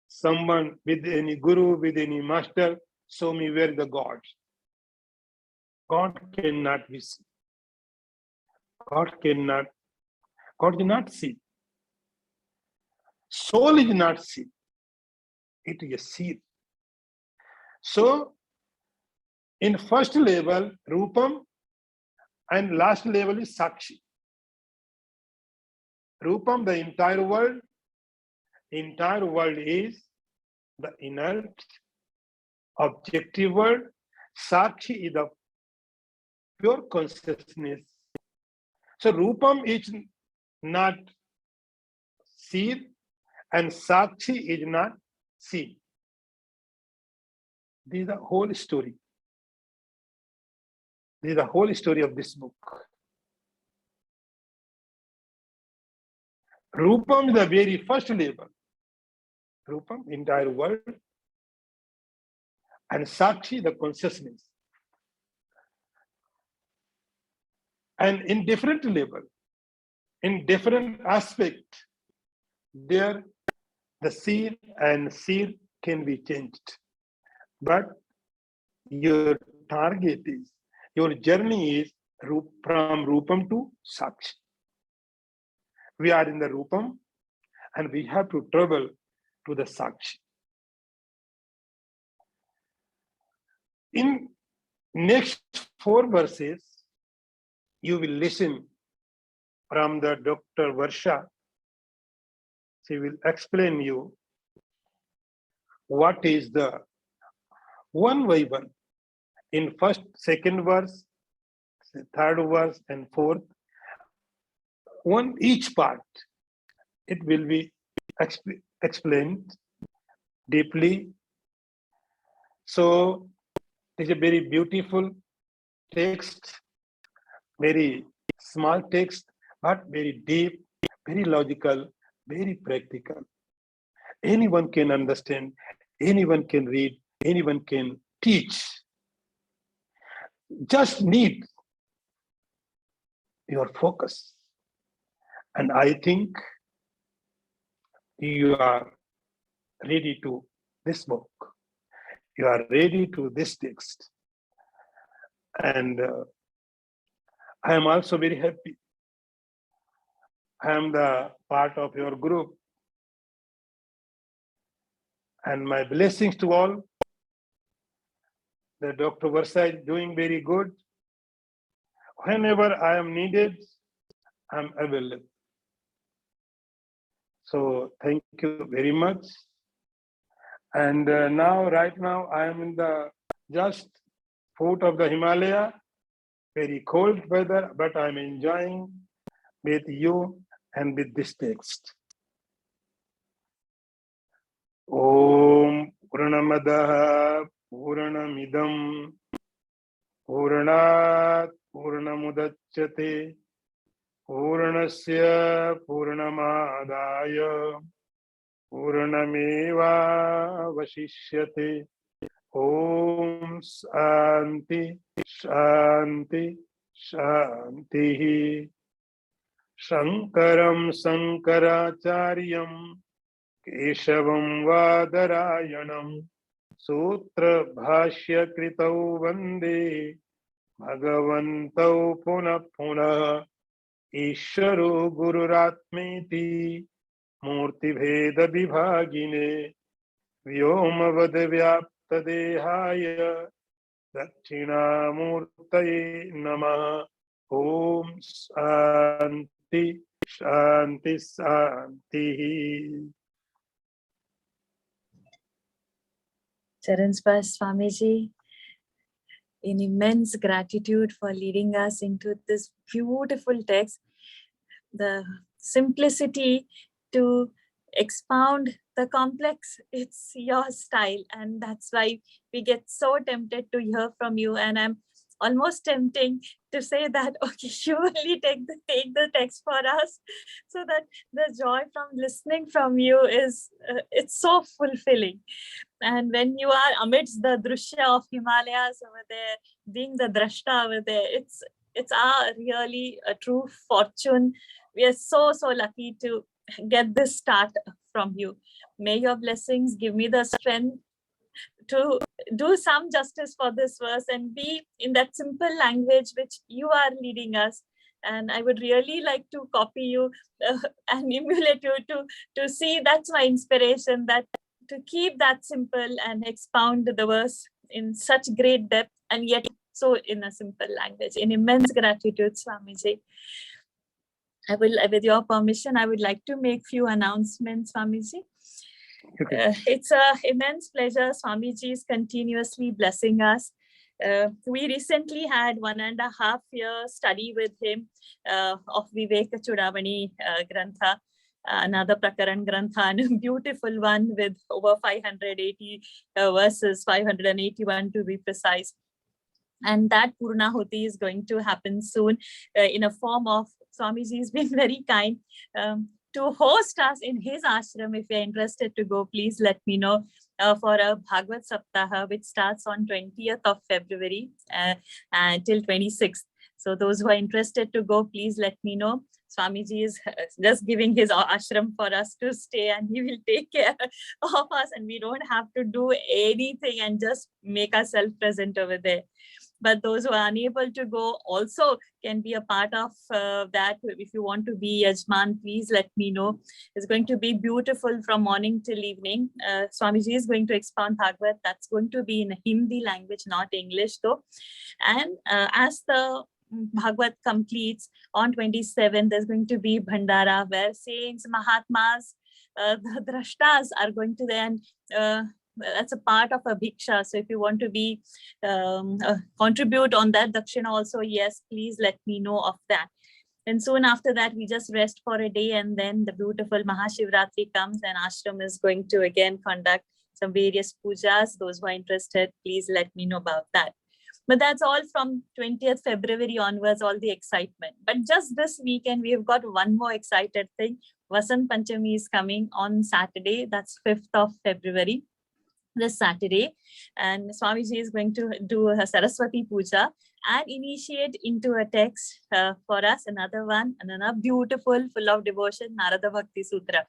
someone with any guru, with any master, show me where the God. God cannot be seen. God is not seen. Soul is not seen. It is a seed. So, in first level, Rupam, and last level is Sakshi. Rupam, the entire world is the inert, objective world. Sakshi is the pure consciousness. So Rupam is not seed and Sakshi is not seed. This is the whole story. This is the whole story of this book. Rupam is the very first level. Rupam, entire world. And Sakshi, the consciousness. And in different level, in different aspect, there the seed and seed can be changed. But your target is, your journey is from Rupam to Sakshi. We are in the Rupam and we have to travel to the Sakshi. In next 4 verses, you will listen from the Dr. Varsha. She will explain you what is the one by one. In first, second verse, third verse, and fourth, one each part, it will be explained deeply. So it's a very beautiful text, very small text, but very deep, very logical, very practical. Anyone can understand, anyone can read, anyone can teach. Just need your focus. And I think you are ready to this book. You are ready to this text. And I am also very happy. I am the part of your group. And my blessings to all. The Dr. Varsha is doing very good. Whenever I am needed, I am available. So thank you very much. And right now, I am in the just foot of the Himalaya, very cold weather, but I'm enjoying with you and with this text. Om Purnamadaha Purnamidam Purnat Purnamudachyate Purnasya Purnamadaya Purnameva Vasishyate. Om Shanti Shanti Shanti. Shankaram Sankaracharyam Keshavam Vadarayanam Sutra Bhashya Kritau Vande Bhagavantau Puna Puna Isharo Gururatmeti Murti Bheda Vibhagine Vyomavad Vyapta Dehaya Dakshinamurtaye Namah. Om Shanti Shanti Shanti. Charan Spas Swamiji, in immense gratitude for leading us into this beautiful text, the simplicity to expound the complex, it's your style, and that's why we get so tempted to hear from you. And I'm almost tempting to say that, okay, you only take the text for us, so that the joy from listening from you is, it's so fulfilling. And when you are amidst the Drishya of Himalayas over there, being the Drashta over there, it's really a true fortune. We are so lucky to get this start from you. May your blessings give me the strength to do some justice for this verse and be in that simple language which you are leading us. And I would really like to copy you and emulate you to see. That's my inspiration, that to keep that simple and expound the verse in such great depth and yet so in a simple language. In immense gratitude, Swamiji. I will, with your permission, I would like to make few announcements, Swamiji. Okay. It's an immense pleasure. Swamiji is continuously blessing us. We recently had 1.5 year study with him of Vivek Chudamani Grantha, another Prakaran Grantha, and a beautiful one with over 580 verses, 581 to be precise. And that Purnahuti is going to happen soon in a form of Swamiji has been very kind to host us in his ashram. If you're interested to go, please let me know for a Bhagavad Saptaha, which starts on 20th of February till 26th. So those who are interested to go, please let me know. Swamiji is just giving his ashram for us to stay, and he will take care of us, and we don't have to do anything and just make ourselves present over there. But those who are unable to go also can be a part of that. If you want to be Yajman, please let me know. It's going to be beautiful from morning till evening. Swamiji is going to expound Bhagavad. That's going to be in Hindi language, not English though. And as the Bhagavad completes on 27th, there's going to be Bhandara, where saints, Mahatmas, the Drashtas are going to then that's a part of a bhiksha. So if you want to be contribute on that dakshina also, yes, please let me know of that. And soon after that, we just rest for a day, and then the beautiful Mahashivratri comes, and ashram is going to again conduct some various pujas. Those who are interested, please let me know about that. But that's all from 20th February onwards, all the excitement. But just this weekend, we've got one more excited thing. Vasant Panchami is coming on Saturday. That's 5th of February. This Saturday, and Swamiji is going to do a Saraswati Puja and initiate into a text for us, another beautiful, full of devotion, Narada Bhakti Sutra.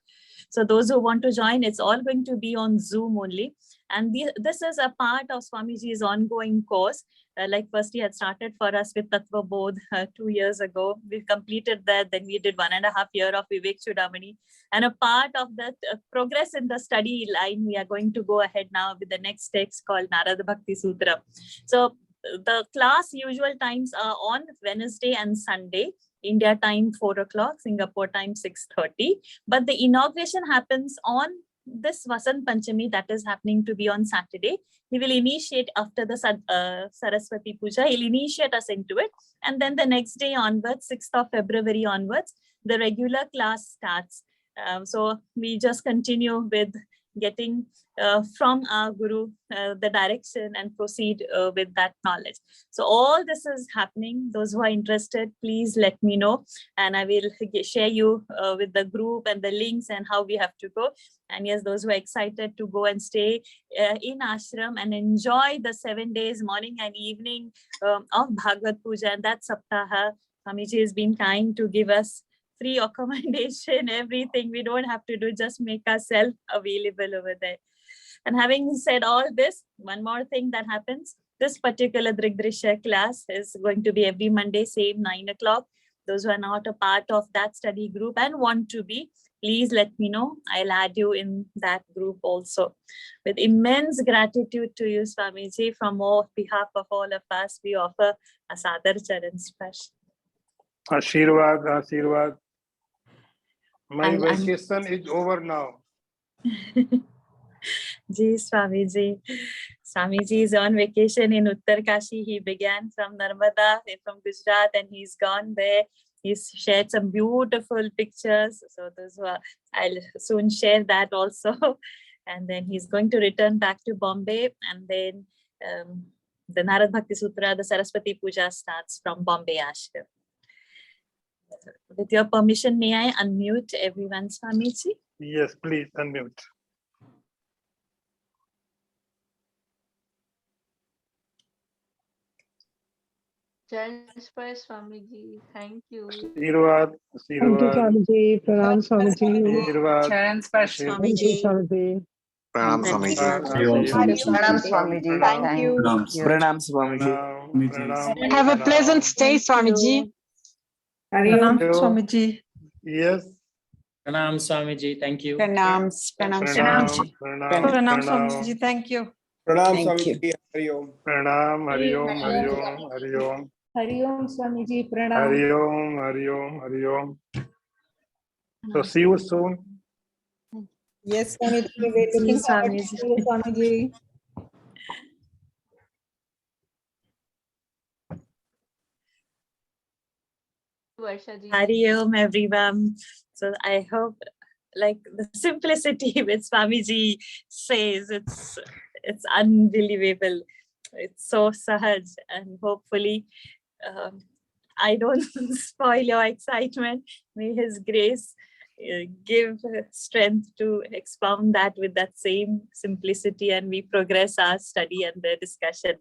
So those who want to join, it's all going to be on Zoom only. And this is a part of Swamiji's ongoing course. Like first he had started for us with Tattva Bodh 2 years ago. We completed that. Then we did 1.5 years of Vivek Chudamani. And a part of that progress in the study line, we are going to go ahead now with the next text called Narada Bhakti Sutra. So the class usual times are on Wednesday and Sunday. India time 4 o'clock, Singapore time 6:30. But the inauguration happens on this Vasant Panchami, that is happening to be on Saturday. He will initiate after the Saraswati Puja. He'll initiate us into it. And then the next day onwards, 6th of February onwards, the regular class starts. So we just continue with getting from our Guru the direction and proceed with that knowledge. So all this is happening. Those who are interested, please let me know, and I will share you with the group and the links and how we have to go. And yes, those who are excited to go and stay in ashram and enjoy the 7 days, morning and evening of Bhagavad Puja and that Saptaha. Swamiji has been kind to give us free accommodation, everything. We don't have to do, just make ourselves available over there. And having said all this, one more thing that happens, this particular DrgDrishya class is going to be every Monday, same 9 o'clock. Those who are not a part of that study group and want to be, please let me know. I'll add you in that group also. With immense gratitude to you, Swamiji, from behalf of all of us, we offer a Sadar Charan Sparsh. Ashirwad, Ashirwad. My vacation is over now. Ji, Swamiji. Swamiji is on vacation in Uttar Kashi. He began from Narmada, from Gujarat, and he's gone there. He's shared some beautiful pictures. So those who are, I'll soon share that also. And then he's going to return back to Bombay. And then the Narad Bhakti Sutra, the Saraswati Puja starts from Bombay Ashram. With your permission, may I unmute everyone, Swamiji? Yes, please unmute. Charan Sparsh Swamiji, thank you. Ashirwad, Thank you, Swamiji. Pranam, Swamiji. Ashirwad. Charan Sparsh Thank you, Swamiji. Pranam Swamiji. Pranam Swamiji. Thank you. Pranam Swamiji. Have a pleasant stay, Swamiji. Pranam, Swamiji. Yes. Pranam Swamiji, thank you. Pranam Swamiji. Pranam Swamiji. Thank you. Pranam Thank you. Swamiji, Hari Om. Pranam, Hari Om, Hari Om, Hari Om. Hari Om Swamiji, Pranam. Hari Om, Hari Om, Hari Om. So see you soon. Yes, Swamiji, we're See you, looking forward to Swamiji. see you, Swamiji. Varsha ji. Hari Om, everyone. So I hope, like the simplicity which Swamiji says, it's unbelievable. It's so sahaj, and hopefully, I don't spoil your excitement. May His grace give strength to expound that with that same simplicity, and we progress our study and the discussion.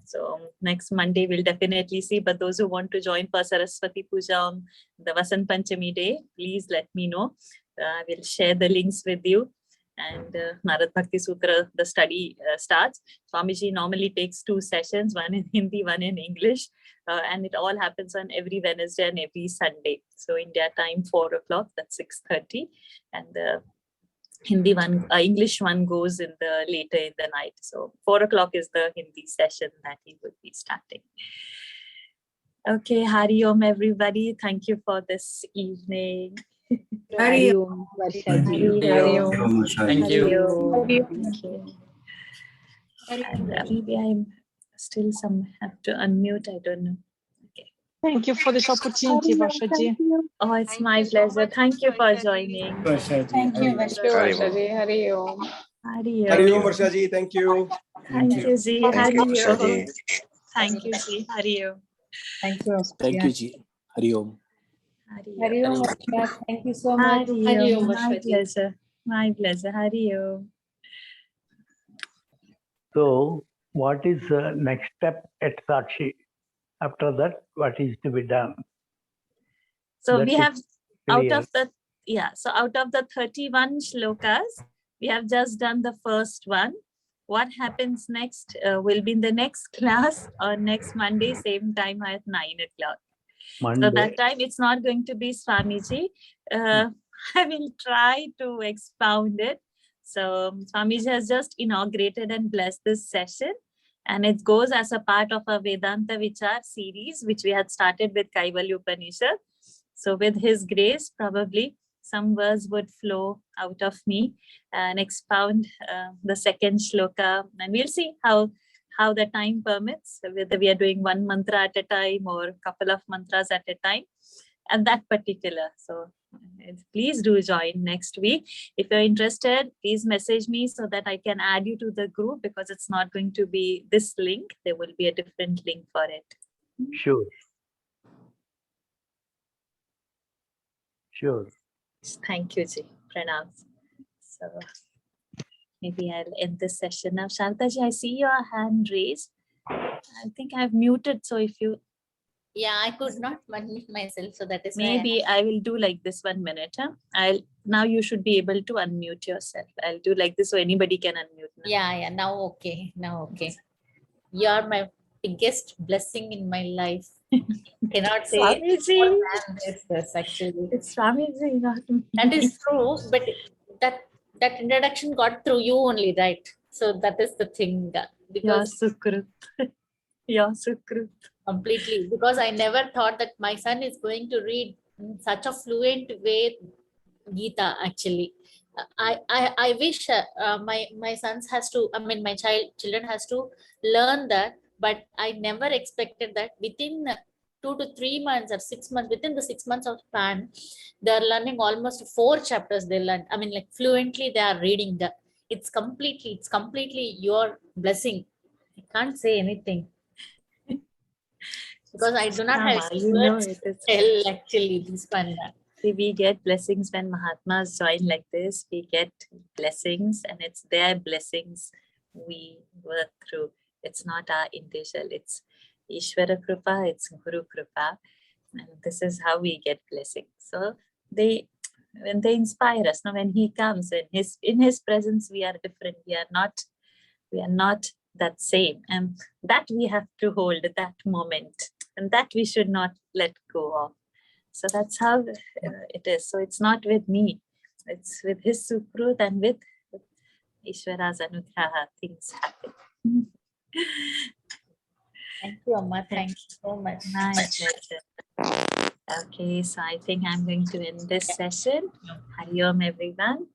So next Monday we'll definitely see. But those who want to join for Saraswati Puja on the Vasant Panchami day, please let me know. I will share the links with you. And Narad Bhakti Sutra, the study starts. Swamiji normally takes 2 sessions, one in Hindi, one in English. And it all happens on every Wednesday and every Sunday. So India time 4 o'clock, that's 6:30. And the Hindi one, English one goes in the later in the night. So 4 o'clock is the Hindi session that he will be starting. Okay, Hari Om, everybody. Thank you for this evening. Hari Om, Varsha ji. Hari Om. Thank you. Thank you. And maybe I'm still have to unmute. I don't know. Okay. Thank you for this opportunity, Varshaji. Oh, it's Thank my you so pleasure. much, Thank you for Varsha ji. joining. Thank you, Hari Om. Varsha ji. Hari Om. Hari Hari Om, Om. Varsha ji. Thank you. Thank you, Ji. Thank Hari you, Varsha Om. ji. Thank you, Ji. Hari Om. Thank you. Thank you, Ji. Hari Om. Hari Om, Varsha. Thank you so much. Hari Om. My pleasure. My pleasure. Hari Om. So, what is the next step at Sakshi? After that, what is to be done? So That we is have out clear. of the 31 shlokas, we have just done the first one. What happens next will be in the next class on next Monday, same time at 9 o'clock. Monday. So that time it's not going to be Swamiji. I will try to expound it. So Swamiji has just inaugurated and blessed this session. And it goes as a part of a Vedanta Vichar series, which we had started with Kaivalya Upanishad. So with his grace, probably some words would flow out of me and expound the second shloka. And we'll see how the time permits, whether we are doing one mantra at a time or a couple of mantras at a time, and that particular. So please do join next week. If you're interested, please message me so that I can add you to the group, because it's not going to be this link. There will be a different link for it. Sure. Sure. Thank you, Ji. Pranam. So maybe I'll end this session now. Shardaji, I see your hand raised. I think I've muted. So if you Yeah, I could not unmute myself, so that is why maybe I will do like this 1 minute. Huh? Now you should be able to unmute yourself. I'll do like this so anybody can unmute now. yeah, now okay, You are my biggest blessing in my life. Cannot say Swamiji. more than this, actually. It's Swamiji, not me. That is true, but that introduction got through you only, right? So that is the thing. Because Sukrut. Yeah, Sukrut. completely, because I never thought that my son is going to read in such a fluent way Gita. Actually, I wish my sons has to. I mean, my children has to learn that. But I never expected that within 2 to 3 months or 6 months, within the 6 months of span, they are learning almost 4 chapters. They learn. I mean, like fluently, they are reading that. It's completely your blessing. I can't say anything. Because I do not have any words to tell actually this one. See, we get blessings when Mahatmas join like this. We get blessings, and it's their blessings we work through. It's not our individual. It's Ishvara Kripa, it's Guru Kripa. And this is how we get blessings. So when they inspire us, now when he comes in his presence, we are different. We are not that same. And that we have to hold at that moment. And that we should not let go of. So that's how it is. So it's not with me. It's with his Sukrut and with Ishwara's Anugraha things happen. Thank you, Amma. Thank you so much. My pleasure. Okay, so I think I'm going to end this session. Hari Om, everyone.